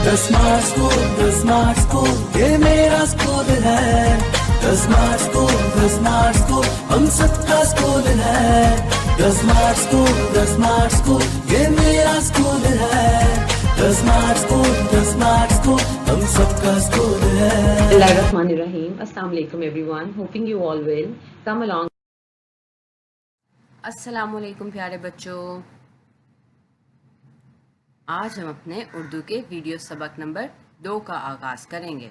The Smart School, the Smart School, ये मेरा school है. The Smart School, the Smart School, हम सबका स्कूल है. The Smart School, the Smart School, ये मेरा स्कूल है. The Smart School, the Smart School, हम सबका स्कूल है. Bismillahirrahmanirrahim. Assalamu alaikum everyone. Hoping you all will. Come along. Assalamu alaikum प्यारे बच्चों. आज हम अपने उर्दू के वीडियो सबक नंबर 2 का आगाज करेंगे.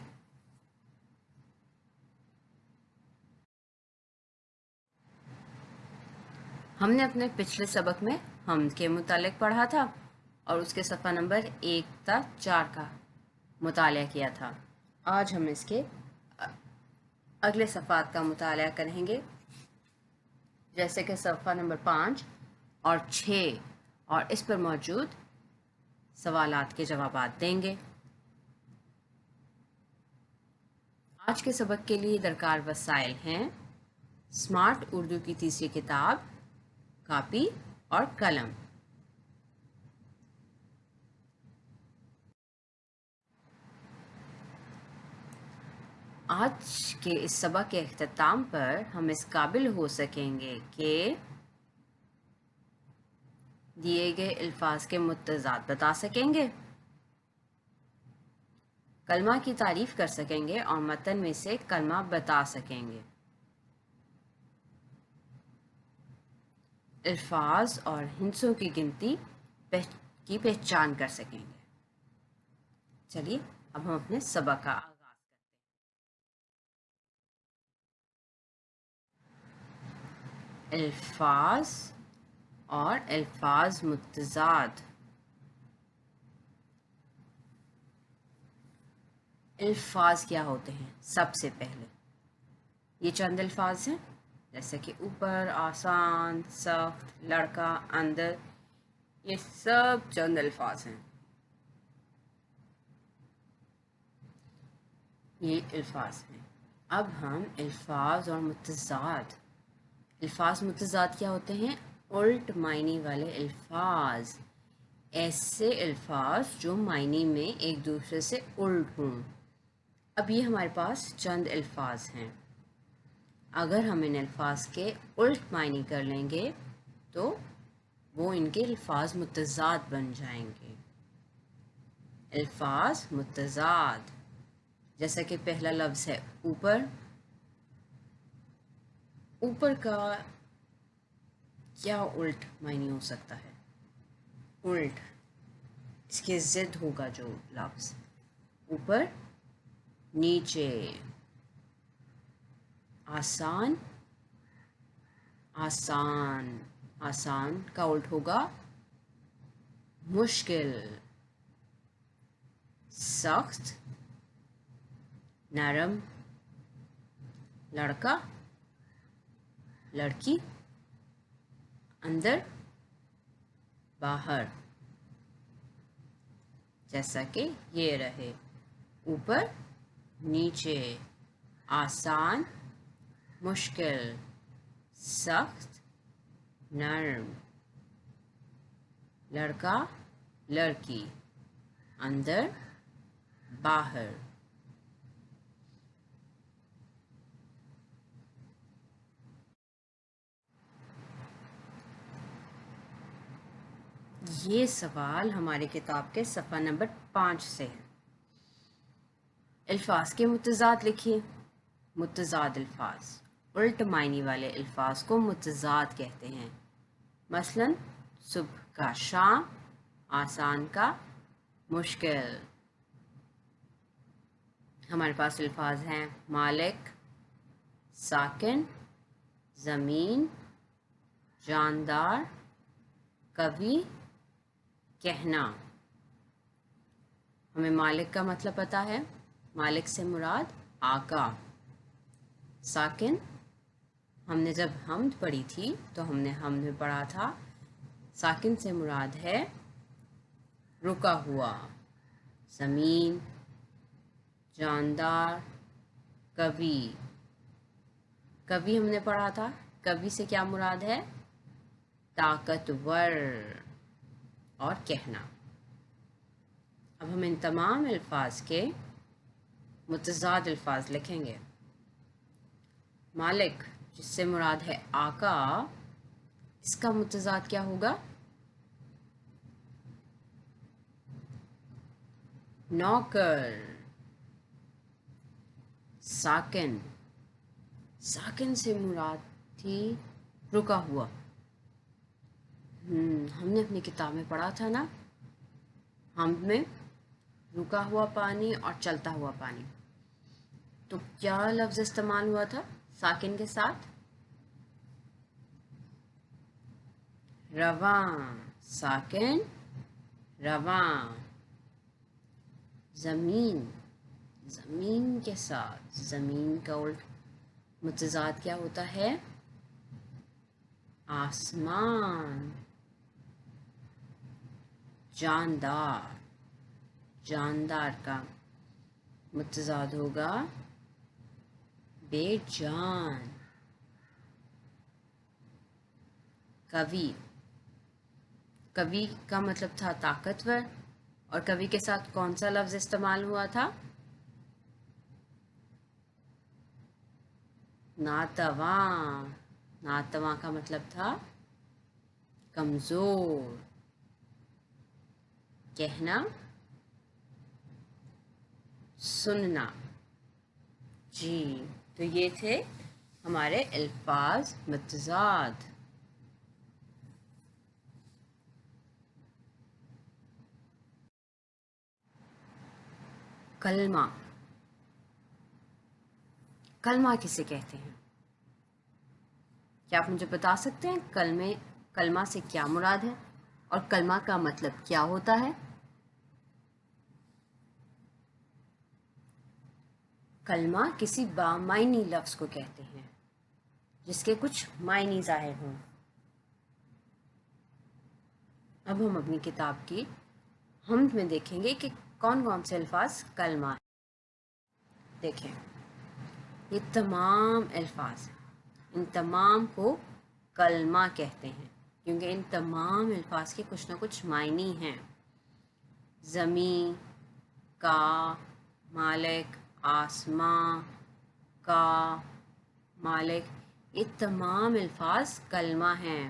हमने अपने पिछले सबक में हम के मुतालिक पढ़ा था और उसके सफ़ा नंबर 1 था 4 का मुतालिया किया था. आज हम इसके अगले सफ़ात का मुतालिया करेंगे, जैसे कि सफ़ा नंबर 5 और 6, और इस पर मौजूद सवालात के जवाबात देंगे. आज के सबक के लिए दरकार वसाइल हैं स्मार्ट उर्दू की तीसरी किताब, कॉपी और कलम. आज के इस सबक के इख्तिताम पर हम इस काबिल हो सकेंगे कि दिए गए अल्फाज के मुतज़ाद बता सकेंगे, कलमा की तारीफ कर सकेंगे और मतन में से कलमा बता सकेंगे, अल्फाज और हिंसों की गिनती की पहचान कर सकेंगे. चलिए अब हम अपने सबक का आगाज करते हैं. अल्फाज और अल्फाज मुतज़ाद. अल्फाज क्या होते हैं? सबसे पहले ये चंद अल्फाज हैं, जैसे कि ऊपर, आसान, सख्त, लड़का, अंदर. ये सब चंद अल्फाज हैं. ये अल्फाज हैं. अब हम अल्फाज और मुतज़ाद. अल्फाज मुतज़ाद क्या होते हैं? उल्ट मायने वाले अल्फाज. ऐसे अल्फाज जो मायने में एक दूसरे से उल्ट हों. अब ये हमारे पास चंद अल्फाज हैं. अगर हम इन अल्फाज के उल्ट मायने कर लेंगे तो वो इनके अल्फाज मुतज़ाद बन जाएंगे. अल्फाज मुतज़ाद, जैसा कि पहला लफ्ज़ है ऊपर. ऊपर का क्या उल्ट मायने हो सकता है? उल्ट, इसके ज़िद होगा जो लफ्ज़. ऊपर, नीचे. आसान, आसान. आसान का उल्ट होगा मुश्किल. सख्त, नरम. लड़का, लड़की. अंदर, बाहर. जैसा कि ये रहे ऊपर, नीचे. आसान, मुश्किल. सख्त, नरम. लड़का, लड़की. अंदर, बाहर. ये सवाल हमारी किताब के सफ़ा नंबर 5 से है. अल्फाज के मुतज़ाद लिखिए. मुतज़ाद अल्फाज, उल्ट मायने वाले अल्फाज को मुतज़ाद कहते हैं. मसलन सुबह का शाम, आसान का मुश्किल. हमारे पास अल्फाज हैं मालिक, साकिन, ज़मीन, जानदार, कवि, कहना. हमें मालिक का मतलब पता है. मालिक से मुराद आका. साकिन, हमने जब हमद पढ़ी थी तो हमने हमद में पढ़ा था साकिन से मुराद है रुका हुआ. ज़मीन, जानदार, कवि. कवि हमने पढ़ा था, कवि से क्या मुराद है? ताकतवर. और कहना. अब हम इन तमाम अल्फाज के मुतज़ाद अल्फाज लिखेंगे। मालिक, जिससे मुराद है आका, इसका मुतज़ाद क्या होगा? नौकर। साकिन, साकिन से मुराद थी रुका हुआ। हमने अपनी किताब में पढ़ा था ना, हम में रुका हुआ पानी और चलता हुआ पानी। तो क्या लफ्ज़ इस्तेमाल हुआ था साकिन के साथ? रवां। साकिन रवां। ज़मीन, ज़मीन के साथ ज़मीन का उल्ट मुतज़ाद क्या होता है? आसमान। जानदार, जानदार का मुतज़ाद होगा बेजान। कवि, कवि का मतलब था ताकतवर, और कवि के साथ कौन सा लफ्ज़ इस्तेमाल हुआ था? नातवां। नातवां का मतलब था कमज़ोर। कहना, सुनना। जी, तो ये थे हमारे अल्फाज मुतज़ाद। कलमा, कलमा किसे कहते हैं? क्या आप मुझे बता सकते हैं कलमा से क्या मुराद है और कलमा का मतलब क्या होता है? कलमा किसी बामायनी लफ्ज़ को कहते हैं जिसके कुछ मायने ज़ाहिर हों। अब हम अपनी किताब की हमद में देखेंगे कि कौन कौन से अल्फाज कलमा है। देखें, ये तमाम अल्फाज, इन तमाम को कलमा कहते हैं क्योंकि इन तमाम अल्फाज के कुछ ना कुछ मायने हैं। ज़मीं, का, मालिक, आसमां, का, मालिक, ये तमाम अल्फाज कलमा हैं।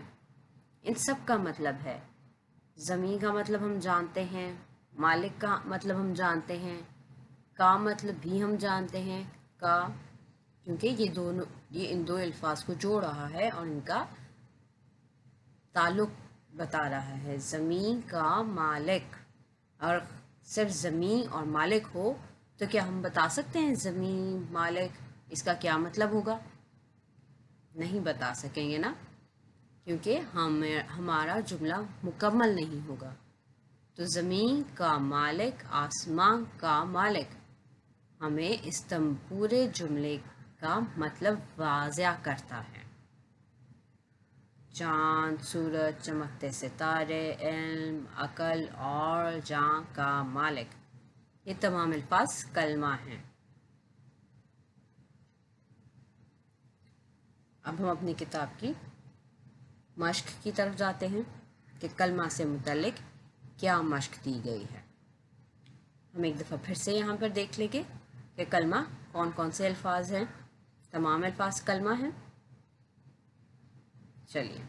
इन सब का मतलब है, ज़मीं का मतलब हम जानते हैं, मालिक का मतलब हम जानते हैं, का मतलब भी हम जानते हैं, का क्योंकि ये इन दो अल्फाज को जोड़ रहा है और इनका ताल्लुक़ बता रहा है। ज़मीं का मालिक, और सिर्फ ज़मीं और मालिक हो तो क्या हम बता सकते हैं ज़मीं मालिक इसका क्या मतलब होगा? नहीं बता सकेंगे ना, क्योंकि हमारा जुमला मुकम्मल नहीं होगा। तो ज़मीं का मालिक, आसमां का मालिक हमें इस पूरे जुमले का मतलब वाज़िया करता है। चाँद, सूरज, चमकते सितारे, इल्म, अकल और जाँ का मालिक, ये तमाम अल्फाज कलमा हैं। अब हम अपनी किताब की मश्क की तरफ जाते हैं कि कलमा से मुतल्लिक क्या मश्क दी गई है। हम एक दफ़ा फिर से यहाँ पर देख लेंगे कि कलमा कौन कौन से अल्फाज हैं। तमाम अल्फाज कलमा हैं। चलिए,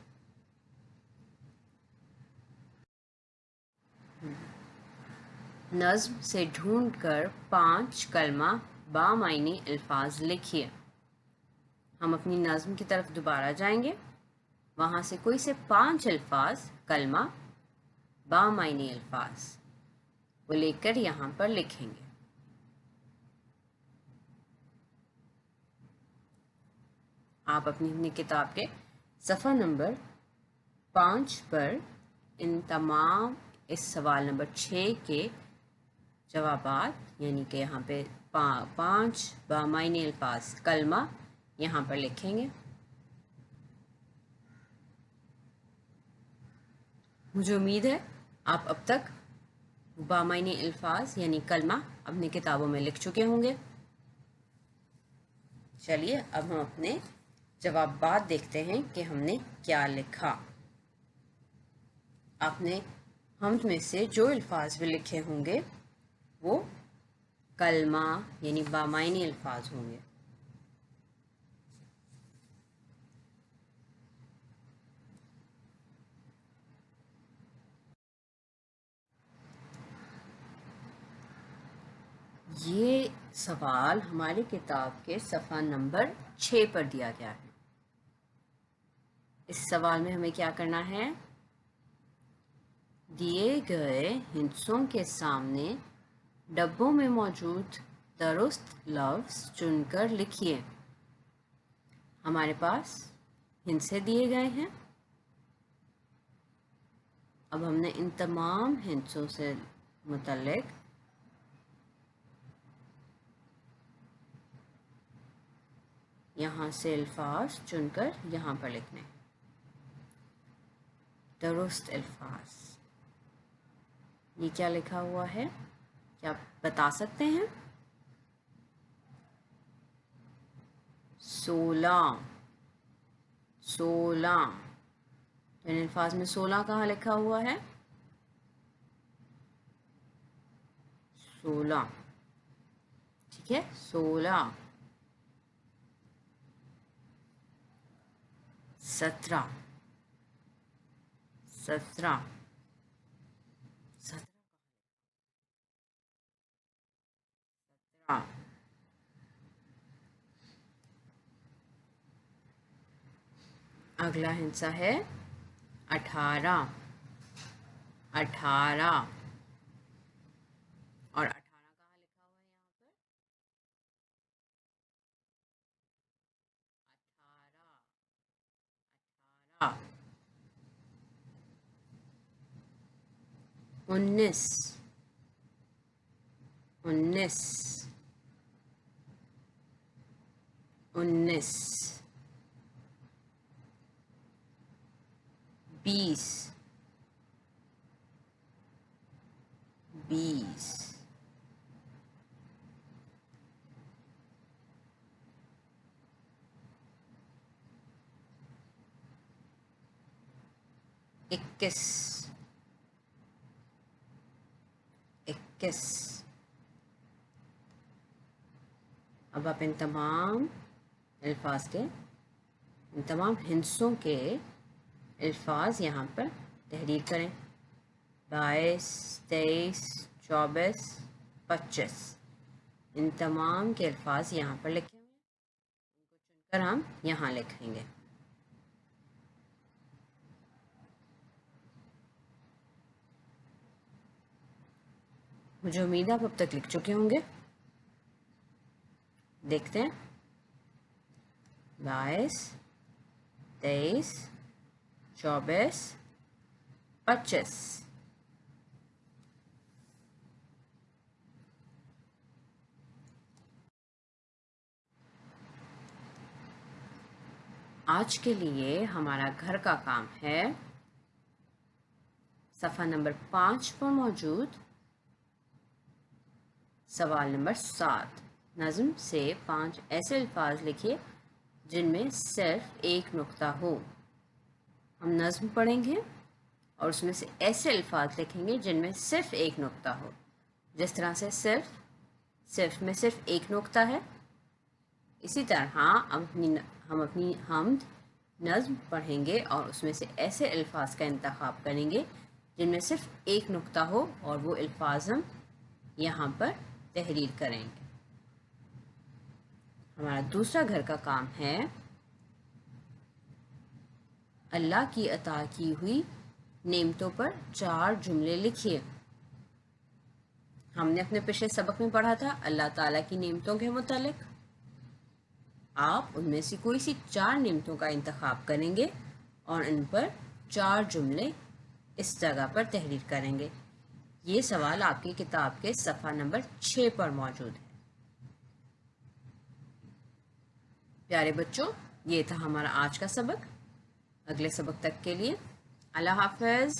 नज़्म से ढूंढकर 5 कलमा बामायनी अल्फाज लिखिए। हम अपनी नज़्म की तरफ दोबारा जाएंगे, वहाँ से कोई से 5 अल्फाज कलमा बामायनी अल्फाज वो लेकर यहाँ पर लिखेंगे। आप अपनी किताब के सफ़ा नंबर 5 पर इन तमाम इस सवाल नंबर 6 के जवाबात, यानी कि यहाँ पे 5 बामायनी अल्फाज कलमा यहाँ पर लिखेंगे। मुझे उम्मीद है आप अब तक बामायनी अल्फाज यानी कलमा अपनी किताबों में लिख चुके होंगे। चलिए, अब हम अपने जवाबात देखते हैं कि हमने क्या लिखा। आपने हम में से जो अल्फाज भी लिखे होंगे وہ کلمہ یعنی بامعنی الفاظ ہوں گے. یہ سوال ہماری کتاب کے صفحہ نمبر 6 پر دیا گیا ہے. اس سوال میں ہمیں کیا کرنا ہے؟ دیے گئے ہندسوں کے سامنے ڈبوں میں موجود درست لفظ چن کر لکھیے. ہمارے پاس ہندسے دیے گئے ہیں. اب ہم نے ان تمام ہندسوں سے متعلق یہاں سے الفاظ چن کر یہاں پر لکھنے. درست الفاظ، یہ کیا لکھا ہوا ہے؟ کیا آپ بتا سکتے ہیں؟ 16. ان الفاظ میں 16 کہاں لکھا ہوا ہے؟ 16. ٹھیک ہے، 16. 17. 17. اگلا ہندسہ ہے 18. 18 اور 18 کہاں لکھا ہوا ہے؟ یہاں پر 18. 19. 19. 19. 20. 20. 21. 21. اب آپ ان تمام الفاظ کے، ان تمام ہندسوں کے الفاظ یہاں پر تحریر کریں. 22, 23, 24, 25. ان تمام کے الفاظ یہاں پر لکھے ہوئے ہیں. ان کو چن کر ہم یہاں لکھیں گے. مجھے امید ہے آپ اب تک لکھ چکے ہوں گے. دیکھتے ہیں. 22, 23, 24, 25. آج کے لیے ہمارا گھر کا کام ہے صفحہ نمبر 5 پر موجود سوال نمبر 7. نظم سے 5 ایسے الفاظ لکھیے جن میں صرف ایک نقطہ ہو. ہم نظم پڑھیں گے اور اس میں سے ایسے الفاظ لکھیں گے جن میں صرف ایک نقطہ ہو. جس طرح سے صرف میں صرف ایک نقطہ ہے، اسی طرح ہم اپنی حمد نظم پڑھیں گے اور اس میں سے ایسے الفاظ کا انتخاب کریں گے جن میں صرف ایک نقطہ ہو، اور وہ الفاظ ہم یہاں پر تحریر کریں گے. ہمارا دوسرا گھر کا کام ہے اللہ کی عطا کی ہوئی نعمتوں پر 4 جملے لکھیے. ہم نے اپنے پچھلے سبق میں پڑھا تھا اللہ تعالیٰ کی نعمتوں کے متعلق. آپ ان میں سے کوئی سی 4 نعمتوں کا انتخاب کریں گے اور ان پر 4 جملے اس جگہ پر تحریر کریں گے. یہ سوال آپ کی کتاب کے صفحہ نمبر 6 پر موجود ہے. پیارے بچوں، یہ تھا ہمارا آج کا سبق. اگلے سبق تک کے لیے اللہ حافظ.